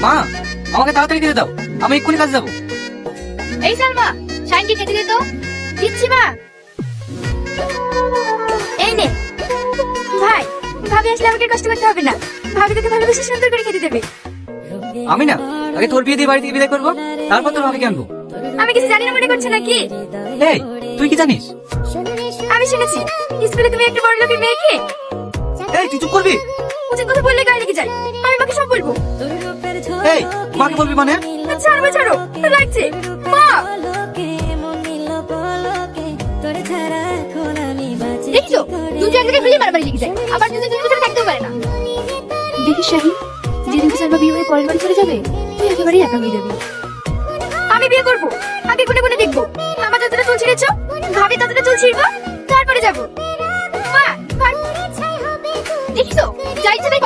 মা, আমাকে তাড়াতাড়ি খেতে দাও, আমি এক্ষুনি কাজে যাবো। এই সালমা, শাইনকে খেতে দে তো। দিচ্ছি মা। এই নে। ভাই, ভাবি আসলে আমাকে কষ্ট করতে হবে না, ভাবি তোকে ভালোবেসে সুন্দর করে খেতে দেবে। আমি না, আগে তোর বিয়ে দিয়ে বাড়ি থেকে বিদায় করবো, তারপর তোর ভাবিকে আনবো। আমি কিছু জানি না মনে করছো নাকি? এই, তুই কি জানিস? আমি শুনেছি স্কুলে তুমি একটা বড় লোকের মেয়েকে। এই, তুই চুপ করবি? উচিত কথা বললে গায়ে লেগে যায়। আমি মাকে সব বলবো। এই, মাকে বলবি মানে? ছাড়ো ছাড়ো, লাগছে। মা, দেখছো দুটো এক জায়গায় মিলিয়ে মারামারি লেগে যায়, আবার দুজন দুজন ভিতরে থাকতেও পারে না। দেখিস শাহিন, যেদিন সালমা বিয়ে হয়ে পরের বাড়ি চলে যাবে, তুই একেবারেই একা হয়ে যাবি। আমি বিয়ে করবো, আগে কোনে কোনে দেখবো। আমার যতটা চুল ছিঁড়েছ, ভাবি ততটা চুল ছিঁড়বো, তারপরে যাবো। মা, দেখিস যাই ইচ্ছা তাই